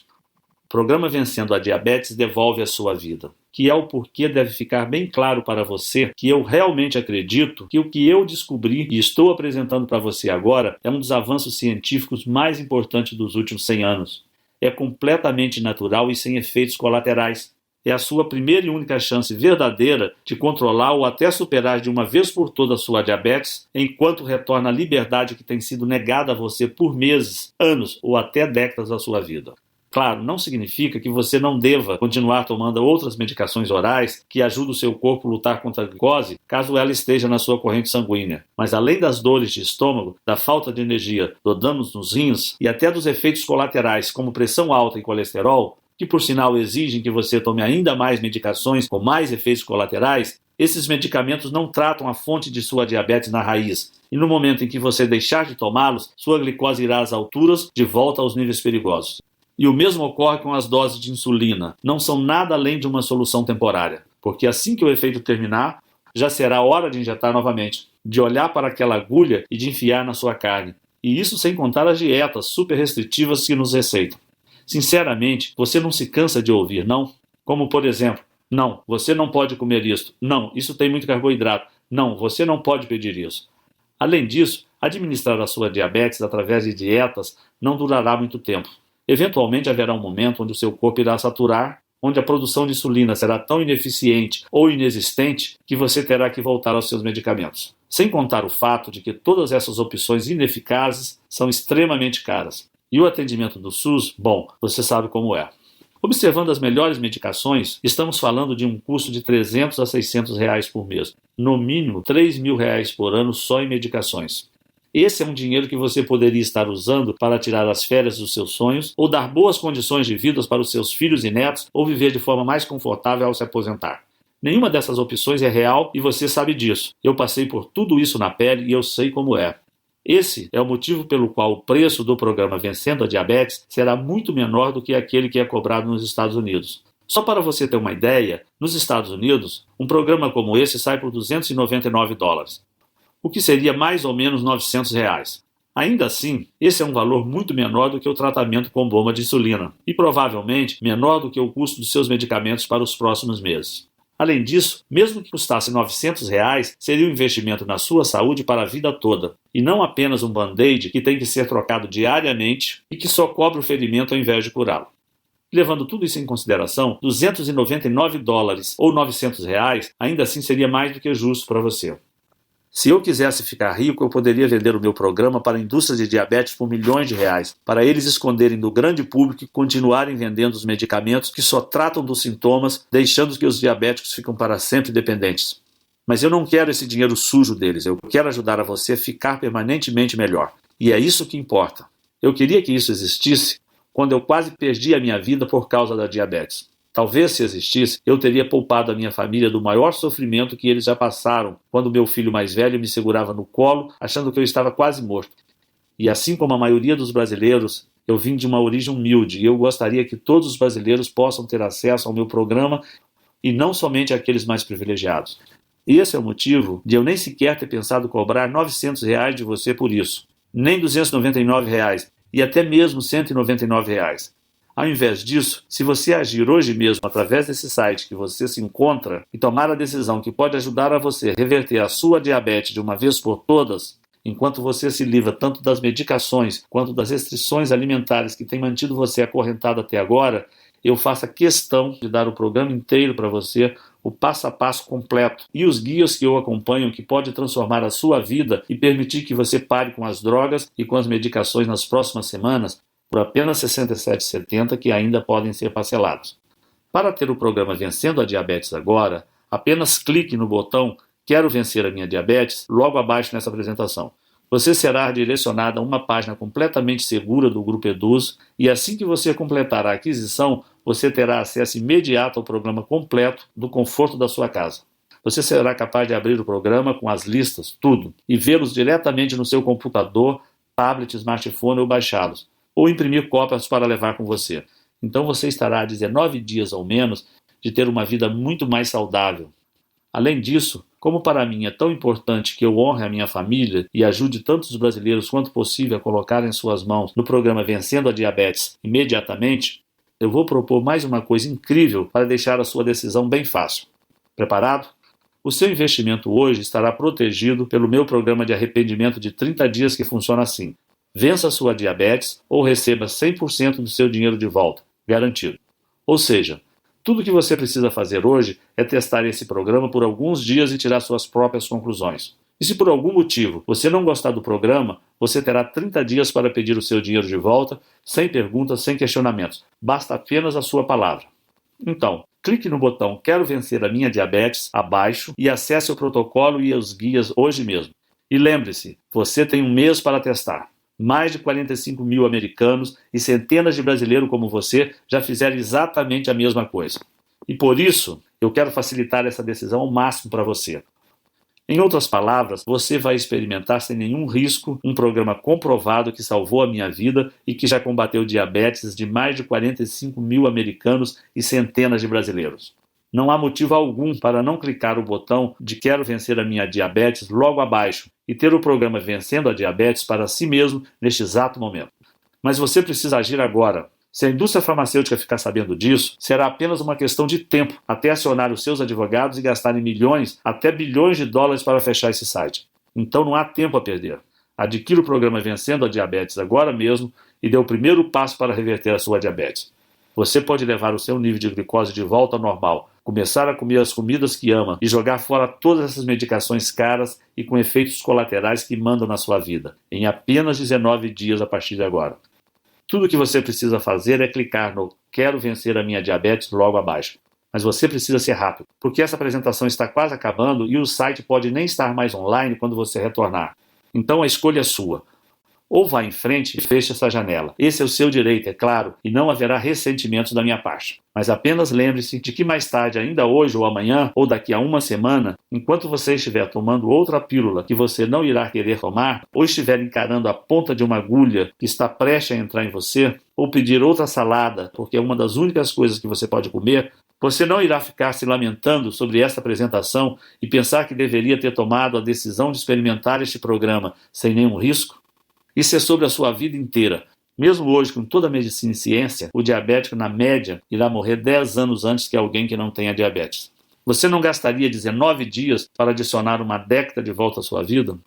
O programa Vencendo a Diabetes devolve a sua vida. Que é o porquê deve ficar bem claro para você que eu realmente acredito que o que eu descobri e estou apresentando para você agora é um dos avanços científicos mais importantes dos últimos 100 anos. É completamente natural e sem efeitos colaterais. É a sua primeira e única chance verdadeira de controlar ou até superar de uma vez por todas a sua diabetes, enquanto retorna a liberdade que tem sido negada a você por meses, anos ou até décadas da sua vida. Claro, não significa que você não deva continuar tomando outras medicações orais que ajudam o seu corpo a lutar contra a glicose, caso ela esteja na sua corrente sanguínea. Mas além das dores de estômago, da falta de energia, do dano nos rins e até dos efeitos colaterais, como pressão alta e colesterol, que por sinal exigem que você tome ainda mais medicações com mais efeitos colaterais, esses medicamentos não tratam a fonte de sua diabetes na raiz. E no momento em que você deixar de tomá-los, sua glicose irá às alturas, de volta aos níveis perigosos. E o mesmo ocorre com as doses de insulina. Não são nada além de uma solução temporária, porque assim que o efeito terminar, já será hora de injetar novamente, de olhar para aquela agulha e de enfiar na sua carne. E isso sem contar as dietas super restritivas que nos receitam. Sinceramente, você não se cansa de ouvir, não? Como, por exemplo, não, você não pode comer isso. Não, isso tem muito carboidrato. Não, você não pode pedir isso. Além disso, administrar a sua diabetes através de dietas não durará muito tempo. Eventualmente haverá um momento onde o seu corpo irá saturar, onde a produção de insulina será tão ineficiente ou inexistente que você terá que voltar aos seus medicamentos. Sem contar o fato de que todas essas opções ineficazes são extremamente caras. E o atendimento do SUS, bom, você sabe como é. Observando as melhores medicações, estamos falando de um custo de R$300 a R$600 por mês. No mínimo, R$3.000 por ano só em medicações. Esse é um dinheiro que você poderia estar usando para tirar as férias dos seus sonhos, ou dar boas condições de vida para os seus filhos e netos, ou viver de forma mais confortável ao se aposentar. Nenhuma dessas opções é real e você sabe disso. Eu passei por tudo isso na pele e eu sei como é. Esse é o motivo pelo qual o preço do programa Vencendo a Diabetes será muito menor do que aquele que é cobrado nos Estados Unidos. Só para você ter uma ideia, nos Estados Unidos, um programa como esse sai por $299, o que seria mais ou menos R$ 900. Ainda assim, esse é um valor muito menor do que o tratamento com bomba de insulina e provavelmente menor do que o custo dos seus medicamentos para os próximos meses. Além disso, mesmo que custasse R$ 900, seria um investimento na sua saúde para a vida toda, e não apenas um band-aid que tem que ser trocado diariamente e que só cobre o ferimento ao invés de curá-lo. Levando tudo isso em consideração, $299 ou R$ 900 ainda assim seria mais do que justo para você. Se eu quisesse ficar rico, eu poderia vender o meu programa para a indústria de diabetes por milhões de reais, para eles esconderem do grande público e continuarem vendendo os medicamentos que só tratam dos sintomas, deixando que os diabéticos ficam para sempre dependentes. Mas eu não quero esse dinheiro sujo deles, eu quero ajudar a você a ficar permanentemente melhor. E é isso que importa. Eu queria que isso existisse quando eu quase perdi a minha vida por causa da diabetes. Talvez, se existisse, eu teria poupado a minha família do maior sofrimento que eles já passaram quando meu filho mais velho me segurava no colo, achando que eu estava quase morto. E assim como a maioria dos brasileiros, eu vim de uma origem humilde e eu gostaria que todos os brasileiros possam ter acesso ao meu programa e não somente aqueles mais privilegiados. Esse é o motivo de eu nem sequer ter pensado cobrar R$ 900 de você por isso, nem R$ 299 e até mesmo R$ 199. Ao invés disso, se você agir hoje mesmo através desse site que você se encontra e tomar a decisão que pode ajudar a você a reverter a sua diabetes de uma vez por todas, enquanto você se livra tanto das medicações quanto das restrições alimentares que têm mantido você acorrentado até agora, eu faço questão de dar o programa inteiro para você, o passo a passo completo e os guias que eu acompanho que pode transformar a sua vida e permitir que você pare com as drogas e com as medicações nas próximas semanas, por apenas R$ 67,70 que ainda podem ser parcelados. Para ter o programa Vencendo a Diabetes Agora, apenas clique no botão Quero Vencer a Minha Diabetes logo abaixo nessa apresentação. Você será direcionado a uma página completamente segura do Grupo Eduz e assim que você completar a aquisição, você terá acesso imediato ao programa completo do conforto da sua casa. Você será capaz de abrir o programa com as listas, tudo, e vê-los diretamente no seu computador, tablet, smartphone ou baixá-los, ou imprimir cópias para levar com você. Então você estará a 19 dias ou menos de ter uma vida muito mais saudável. Além disso, como para mim é tão importante que eu honre a minha família e ajude tantos brasileiros quanto possível a colocar em suas mãos no programa Vencendo a Diabetes imediatamente, eu vou propor mais uma coisa incrível para deixar a sua decisão bem fácil. Preparado? O seu investimento hoje estará protegido pelo meu programa de arrependimento de 30 dias que funciona assim. Vença a sua diabetes ou receba 100% do seu dinheiro de volta, garantido. Ou seja, tudo que você precisa fazer hoje é testar esse programa por alguns dias e tirar suas próprias conclusões. E se por algum motivo você não gostar do programa, você terá 30 dias para pedir o seu dinheiro de volta, sem perguntas, sem questionamentos. Basta apenas a sua palavra. Então, clique no botão Quero Vencer a Minha Diabetes abaixo e acesse o protocolo e os guias hoje mesmo. E lembre-se, você tem um mês para testar. Mais de 45 mil americanos e centenas de brasileiros como você já fizeram exatamente a mesma coisa. E por isso, eu quero facilitar essa decisão ao máximo para você. Em outras palavras, você vai experimentar sem nenhum risco um programa comprovado que salvou a minha vida e que já combateu diabetes de mais de 45 mil americanos e centenas de brasileiros. Não há motivo algum para não clicar o botão de Quero Vencer a Minha Diabetes logo abaixo e ter o programa Vencendo a Diabetes para si mesmo neste exato momento. Mas você precisa agir agora. Se a indústria farmacêutica ficar sabendo disso, será apenas uma questão de tempo até acionar os seus advogados e gastarem milhões, até bilhões de dólares para fechar esse site. Então não há tempo a perder. Adquira o programa Vencendo a Diabetes agora mesmo e dê o primeiro passo para reverter a sua diabetes. Você pode levar o seu nível de glicose de volta ao normal, começar a comer as comidas que ama e jogar fora todas essas medicações caras e com efeitos colaterais que mandam na sua vida, em apenas 19 dias a partir de agora. Tudo o que você precisa fazer é clicar no Quero Vencer a Minha Diabetes logo abaixo. Mas você precisa ser rápido, porque essa apresentação está quase acabando e o site pode nem estar mais online quando você retornar. Então a escolha é sua. Ou vá em frente e feche essa janela. Esse é o seu direito, é claro, e não haverá ressentimentos da minha parte. Mas apenas lembre-se de que mais tarde, ainda hoje ou amanhã, ou daqui a uma semana, enquanto você estiver tomando outra pílula que você não irá querer tomar, ou estiver encarando a ponta de uma agulha que está prestes a entrar em você, ou pedir outra salada, porque é uma das únicas coisas que você pode comer, você não irá ficar se lamentando sobre esta apresentação e pensar que deveria ter tomado a decisão de experimentar este programa sem nenhum risco? Isso é sobre a sua vida inteira. Mesmo hoje, com toda a medicina e ciência, o diabético, na média, irá morrer 10 anos antes que alguém que não tenha diabetes. Você não gastaria 19 dias para adicionar uma década de volta à sua vida?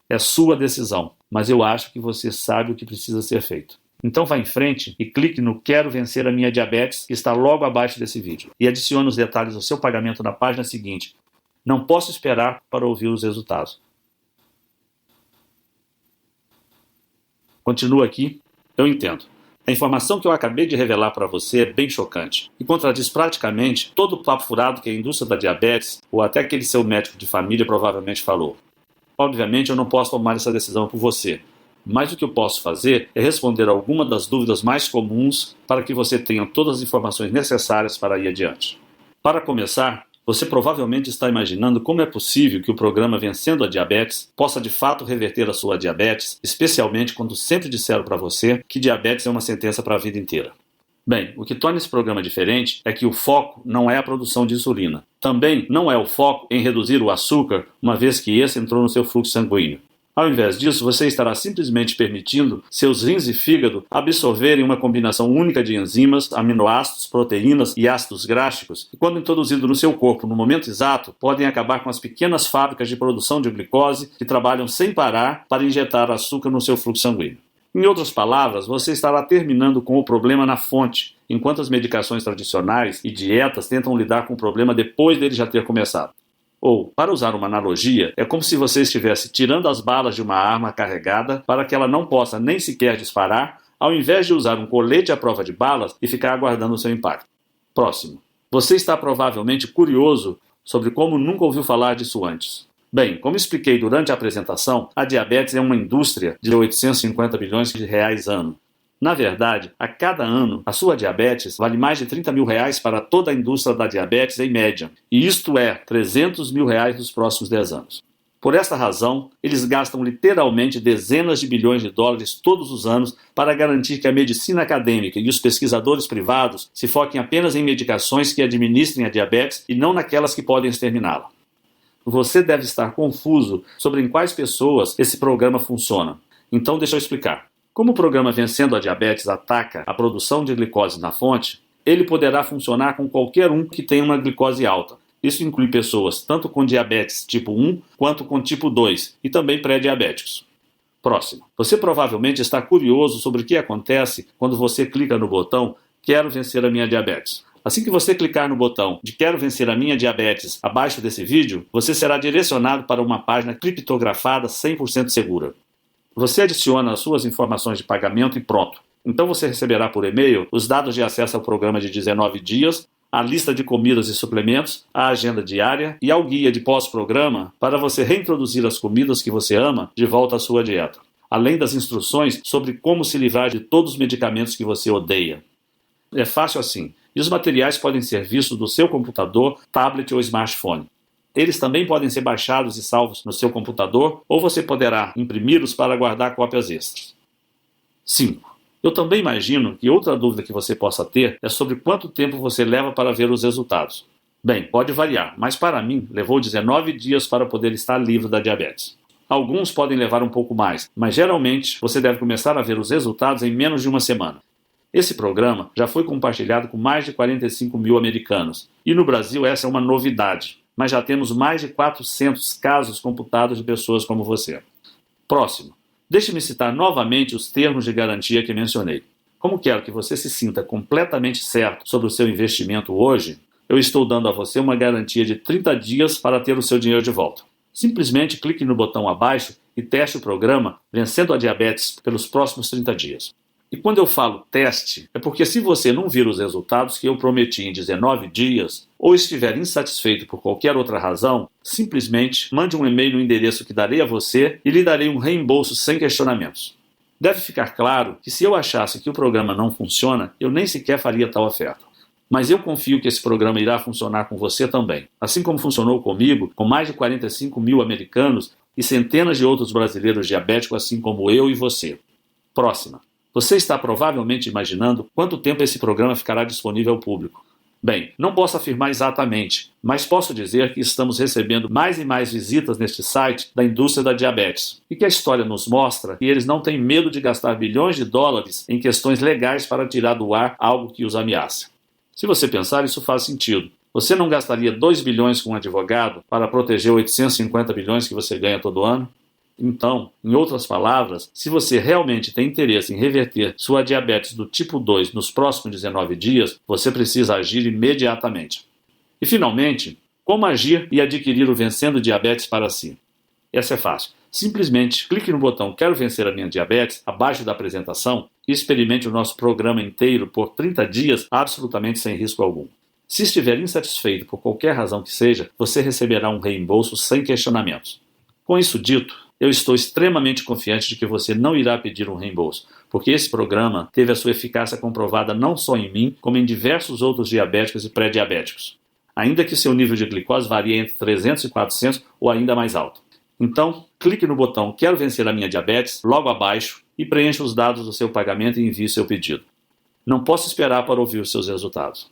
É sua decisão, mas eu acho que você sabe o que precisa ser feito. Então vá em frente e clique no Quero Vencer a Minha Diabetes, que está logo abaixo desse vídeo, e adicione os detalhes do seu pagamento na página seguinte. Não posso esperar para ouvir os resultados. Continua aqui. Eu entendo. A informação que eu acabei de revelar para você é bem chocante e contradiz praticamente todo o papo furado que a indústria da diabetes ou até aquele seu médico de família provavelmente falou. Obviamente eu não posso tomar essa decisão por você, mas o que eu posso fazer é responder algumas das dúvidas mais comuns para que você tenha todas as informações necessárias para ir adiante. Para começar, você provavelmente está imaginando como é possível que o programa Vencendo a Diabetes possa de fato reverter a sua diabetes, especialmente quando sempre disseram para você que diabetes é uma sentença para a vida inteira. Bem, o que torna esse programa diferente é que o foco não é a produção de insulina. Também não é o foco em reduzir o açúcar, uma vez que esse entrou no seu fluxo sanguíneo. Ao invés disso, você estará simplesmente permitindo seus rins e fígado absorverem uma combinação única de enzimas, aminoácidos, proteínas e ácidos gráficos, que, quando introduzidos no seu corpo no momento exato, podem acabar com as pequenas fábricas de produção de glicose que trabalham sem parar para injetar açúcar no seu fluxo sanguíneo. Em outras palavras, você estará terminando com o problema na fonte, enquanto as medicações tradicionais e dietas tentam lidar com o problema depois dele já ter começado. Ou, para usar uma analogia, é como se você estivesse tirando as balas de uma arma carregada para que ela não possa nem sequer disparar, ao invés de usar um colete à prova de balas e ficar aguardando o seu impacto. Próximo. Você está provavelmente curioso sobre como nunca ouviu falar disso antes. Bem, como expliquei durante a apresentação, a diabetes é uma indústria de 850 bilhões de reais ano. Na verdade, a cada ano, a sua diabetes vale mais de 30 mil reais para toda a indústria da diabetes em média, e isto é 300 mil reais nos próximos 10 anos. Por esta razão, eles gastam literalmente dezenas de bilhões de dólares todos os anos para garantir que a medicina acadêmica e os pesquisadores privados se foquem apenas em medicações que administrem a diabetes e não naquelas que podem exterminá-la. Você deve estar confuso sobre em quais pessoas esse programa funciona. Então deixa eu explicar. Como o programa Vencendo a Diabetes ataca a produção de glicose na fonte, ele poderá funcionar com qualquer um que tenha uma glicose alta. Isso inclui pessoas tanto com diabetes tipo 1 quanto com tipo 2 e também pré-diabéticos. Próximo. Você provavelmente está curioso sobre o que acontece quando você clica no botão Quero Vencer a Minha Diabetes. Assim que você clicar no botão de Quero Vencer a Minha Diabetes abaixo desse vídeo, você será direcionado para uma página criptografada 100% segura. Você adiciona as suas informações de pagamento e pronto. Então você receberá por e-mail os dados de acesso ao programa de 19 dias, a lista de comidas e suplementos, a agenda diária e ao guia de pós-programa para você reintroduzir as comidas que você ama de volta à sua dieta, além das instruções sobre como se livrar de todos os medicamentos que você odeia. É fácil assim, e os materiais podem ser vistos do seu computador, tablet ou smartphone. Eles também podem ser baixados e salvos no seu computador, ou você poderá imprimi-los para guardar cópias extras. 5. Eu também imagino que outra dúvida que você possa ter é sobre quanto tempo você leva para ver os resultados. Bem, pode variar, mas para mim levou 19 dias para poder estar livre da diabetes. Alguns podem levar um pouco mais, mas geralmente você deve começar a ver os resultados em menos de uma semana. Esse programa já foi compartilhado com mais de 45 mil americanos, e no Brasil essa é uma novidade. Mas já temos mais de 400 casos computados de pessoas como você. Próximo. Deixe-me citar novamente os termos de garantia que mencionei. Como quero que você se sinta completamente certo sobre o seu investimento hoje, eu estou dando a você uma garantia de 30 dias para ter o seu dinheiro de volta. Simplesmente clique no botão abaixo e teste o programa Vencendo a Diabetes pelos próximos 30 dias. E quando eu falo teste, é porque se você não vir os resultados que eu prometi em 19 dias, ou estiver insatisfeito por qualquer outra razão, simplesmente mande um e-mail no endereço que darei a você e lhe darei um reembolso sem questionamentos. Deve ficar claro que se eu achasse que o programa não funciona, eu nem sequer faria tal oferta. Mas eu confio que esse programa irá funcionar com você também. Assim como funcionou comigo, com mais de 45 mil americanos e centenas de outros brasileiros diabéticos, assim como eu e você. Próxima. Você está provavelmente imaginando quanto tempo esse programa ficará disponível ao público. Bem, não posso afirmar exatamente, mas posso dizer que estamos recebendo mais e mais visitas neste site da indústria da diabetes e que a história nos mostra que eles não têm medo de gastar bilhões de dólares em questões legais para tirar do ar algo que os ameaça. Se você pensar, isso faz sentido. Você não gastaria 2 bilhões com um advogado para proteger 850 bilhões que você ganha todo ano? Então, em outras palavras, se você realmente tem interesse em reverter sua diabetes do tipo 2 nos próximos 19 dias, você precisa agir imediatamente. E finalmente, como agir e adquirir o Vencendo Diabetes para si? Essa é fácil. Simplesmente clique no botão Quero Vencer a Minha Diabetes, abaixo da apresentação, e experimente o nosso programa inteiro por 30 dias, absolutamente sem risco algum. Se estiver insatisfeito por qualquer razão que seja, você receberá um reembolso sem questionamentos. Com isso dito, eu estou extremamente confiante de que você não irá pedir um reembolso, porque esse programa teve a sua eficácia comprovada não só em mim, como em diversos outros diabéticos e pré-diabéticos, ainda que seu nível de glicose varie entre 300 e 400 ou ainda mais alto. Então, clique no botão Quero Vencer a Minha Diabetes, logo abaixo, e preencha os dados do seu pagamento e envie seu pedido. Não posso esperar para ouvir os seus resultados.